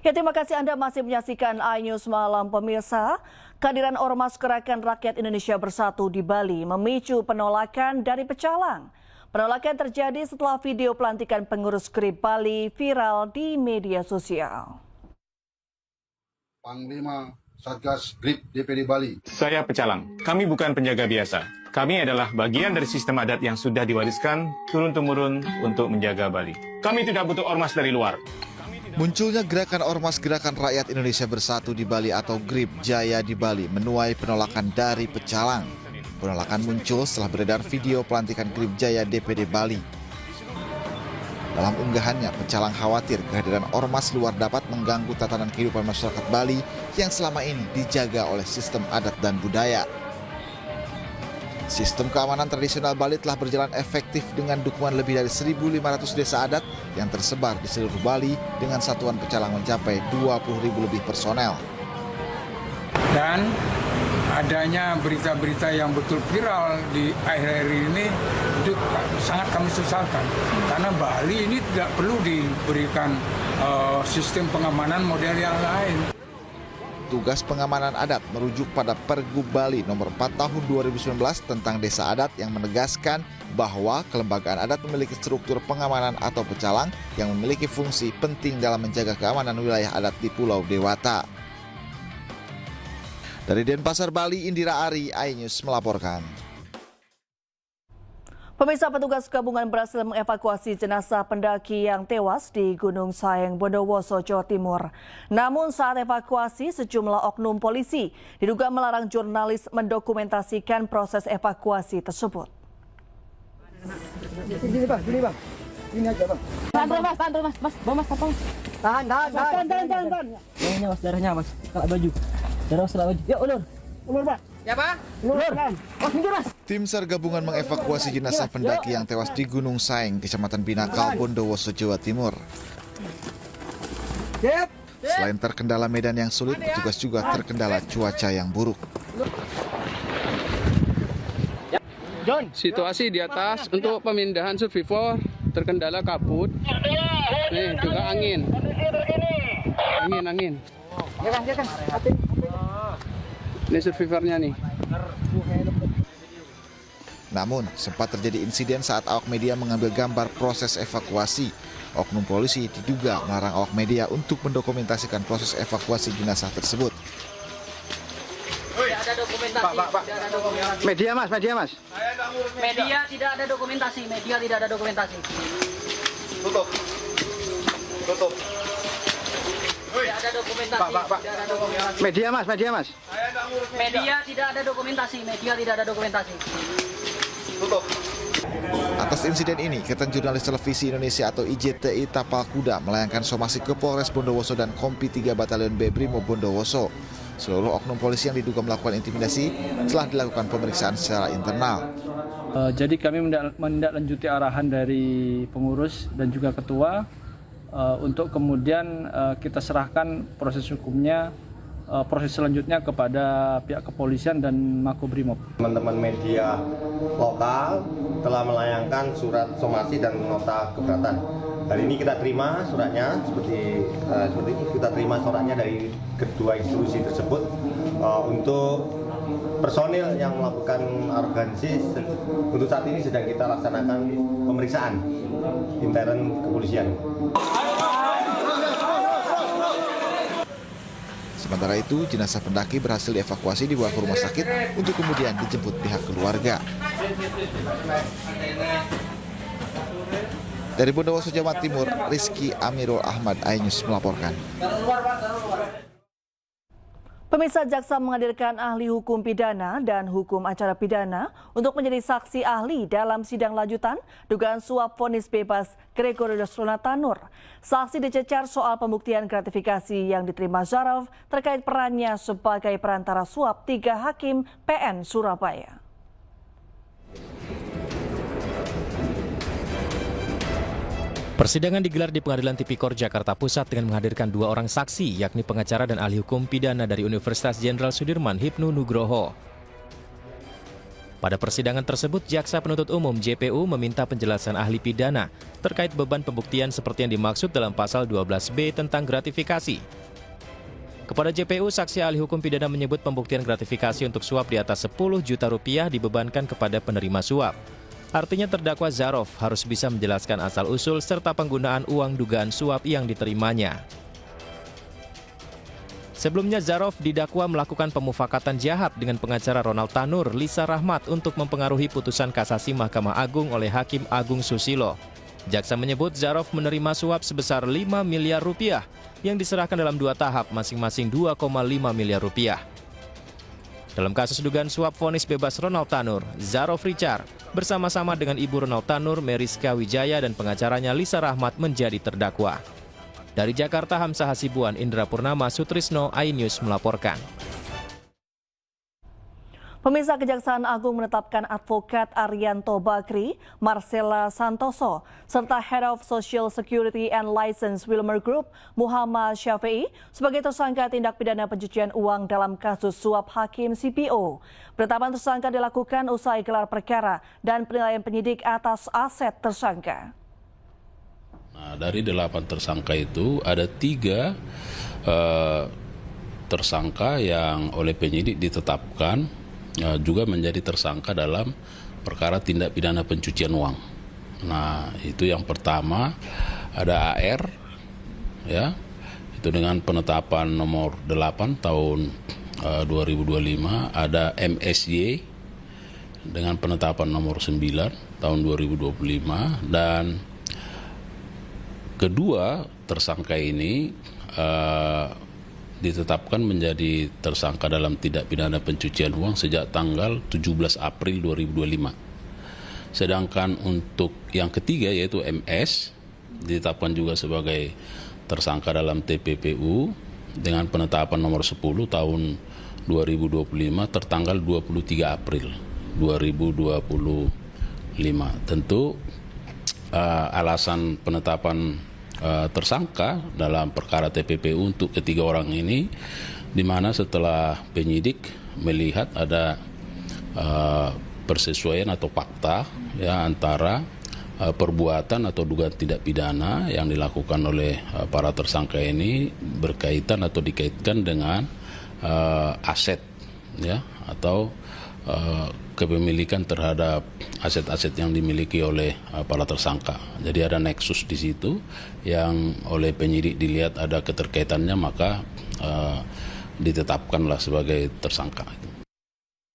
Ya, terima kasih Anda masih menyaksikan iNews Malam pemirsa. Kehadiran Ormas Gerakan Rakyat Indonesia Bersatu di Bali memicu penolakan dari pecalang. Penolakan terjadi setelah video pelantikan pengurus GRIP Bali viral di media sosial. Panglima Satgas GRIP DPD Bali. Saya pecalang. Kami bukan penjaga biasa. Kami adalah bagian dari sistem adat yang sudah diwariskan turun-temurun untuk menjaga Bali. Kami tidak butuh ormas dari luar. Munculnya gerakan Ormas Gerakan Rakyat Indonesia Bersatu di Bali atau GRIP Jaya di Bali menuai penolakan dari pecalang. Penolakan muncul setelah beredar video pelantikan GRIP Jaya DPD Bali. Dalam unggahannya, pecalang khawatir kehadiran ormas luar dapat mengganggu tatanan kehidupan masyarakat Bali yang selama ini dijaga oleh sistem adat dan budaya. Sistem keamanan tradisional Bali telah berjalan efektif dengan dukungan lebih dari 1.500 desa adat yang tersebar di seluruh Bali dengan satuan pecalang mencapai 20.000 lebih personel. Dan adanya berita-berita yang betul viral di akhir-akhir ini itu sangat kami sesalkan. Karena Bali ini tidak perlu diberikan sistem pengamanan model yang lain. Tugas pengamanan adat merujuk pada Pergub Bali nomor 4 tahun 2019 tentang desa adat yang menegaskan bahwa kelembagaan adat memiliki struktur pengamanan atau pecalang yang memiliki fungsi penting dalam menjaga keamanan wilayah adat di Pulau Dewata. Dari Denpasar, Bali, Indira Ari, iNews melaporkan. Pemirsa, petugas gabungan berhasil mengevakuasi jenazah pendaki yang tewas di Gunung Sayeng, Bondowoso, Jawa Timur. Namun saat evakuasi, sejumlah oknum polisi diduga melarang jurnalis mendokumentasikan proses evakuasi tersebut. Sini bang, sini bang. Ini aja bang. Tahan mas. Bawa mas, apa mas? Tahan. Darahnya mas, darahnya mas. Kelak baju. Darah mas, kelak baju. Yuk, ulur pak. Siapa? Ulur. Mas, minggir mas. Tim SAR gabungan mengevakuasi jenazah pendaki yang tewas di Gunung Sayeng, Kecamatan Binakal, Bondowoso, Jawa Timur. Selain terkendala medan yang sulit, petugas juga terkendala cuaca yang buruk. Situasi di atas untuk pemindahan survivor terkendala kabut. Nih juga angin. Ini survivornya nih. Namun, sempat terjadi insiden saat awak media mengambil gambar proses evakuasi. Oknum polisi diduga melarang awak media untuk mendokumentasikan proses evakuasi jenazah tersebut. Tidak ada dokumentasi. Pak. Media mas. Media tidak ada dokumentasi. Tutup. Tidak ada dokumentasi. Pak. Media mas. Media tidak ada dokumentasi. Tutup. Atas insiden ini, Ikatan Jurnalis Televisi Indonesia atau IJTI Tapal Kuda melayangkan somasi ke Polres Bondowoso dan Kompi 3 Batalion B Brimob Bondowoso. Seluruh oknum polisi yang diduga melakukan intimidasi telah dilakukan pemeriksaan secara internal. Jadi kami menindaklanjuti arahan dari pengurus dan juga ketua untuk kemudian kita serahkan proses hukumnya, proses selanjutnya kepada pihak kepolisian dan Makobrimob. Teman-teman media lokal telah melayangkan surat somasi dan nota keberatan. Hari ini kita terima suratnya seperti ini, kita terima suratnya dari kedua institusi tersebut untuk personil yang melakukan arogansi. Untuk saat ini sedang kita laksanakan pemeriksaan intern kepolisian. Sementara itu, jenazah pendaki berhasil dievakuasi dibawa ke rumah sakit untuk kemudian dijemput pihak keluarga. Dari Bondowoso, Jawa Timur, Rizky Amirul Ahmad, iNews melaporkan. Pemirsa, jaksa menghadirkan ahli hukum pidana dan hukum acara pidana untuk menjadi saksi ahli dalam sidang lanjutan dugaan suap vonis bebas Gregorius Ronatanur. Saksi dicecar soal pembuktian gratifikasi yang diterima Zaraf terkait perannya sebagai perantara suap 3 hakim PN Surabaya. Persidangan digelar di Pengadilan Tipikor Jakarta Pusat dengan menghadirkan 2 orang saksi, yakni pengacara dan ahli hukum pidana dari Universitas Jenderal Sudirman, Hipnu Nugroho. Pada persidangan tersebut, Jaksa Penuntut Umum JPU meminta penjelasan ahli pidana terkait beban pembuktian seperti yang dimaksud dalam pasal 12B tentang gratifikasi. Kepada JPU, saksi ahli hukum pidana menyebut pembuktian gratifikasi untuk suap di atas 10 juta rupiah dibebankan kepada penerima suap. Artinya terdakwa Zarov harus bisa menjelaskan asal-usul serta penggunaan uang dugaan suap yang diterimanya. Sebelumnya Zarov didakwa melakukan pemufakatan jahat dengan pengacara Ronald Tanur, Lisa Rahmat untuk mempengaruhi putusan kasasi Mahkamah Agung oleh Hakim Agung Susilo. Jaksa menyebut Zarov menerima suap sebesar 5 miliar rupiah yang diserahkan dalam 2 tahap masing-masing 2,5 miliar rupiah. Dalam kasus dugaan suap vonis bebas Ronald Tanur, Zarov Richard bersama-sama dengan ibu Ronald Tanur, Meriska Wijaya dan pengacaranya Lisa Rahmat menjadi terdakwa. Dari Jakarta, Hamzah Hasibuan, Indra Purnama, Sutrisno, iNews melaporkan. Pemirsa, Kejaksaan Agung menetapkan Advokat Arianto Bakri, Marcella Santoso, serta Head of Social Security and License Wilmer Group, Muhammad Syafi'i, sebagai tersangka tindak pidana pencucian uang dalam kasus suap Hakim CPO. Penetapan tersangka dilakukan usai gelar perkara dan penilaian penyidik atas aset tersangka. Nah, dari 8 tersangka itu ada 3 tersangka yang oleh penyidik ditetapkan juga menjadi tersangka dalam perkara tindak pidana pencucian uang. Nah, itu yang pertama ada AR, ya, itu dengan penetapan nomor 8 tahun 2025, ada MSY dengan penetapan nomor 9 tahun 2025, dan kedua tersangka ini ditetapkan menjadi tersangka dalam tindak pidana pencucian uang sejak tanggal 17 April 2025. Sedangkan untuk yang ketiga yaitu MS ditetapkan juga sebagai tersangka dalam TPPU dengan penetapan nomor 10 tahun 2025 tertanggal 23 April 2025. Tentu alasan penetapan tersangka dalam perkara TPPU untuk ketiga orang ini, di mana setelah penyidik melihat ada persesuaian atau fakta ya antara perbuatan atau dugaan tindak pidana yang dilakukan oleh para tersangka ini berkaitan atau dikaitkan dengan aset ya atau kepemilikan terhadap aset-aset yang dimiliki oleh para tersangka. Jadi ada nexus di situ yang oleh penyidik dilihat ada keterkaitannya, maka ditetapkanlah sebagai tersangka.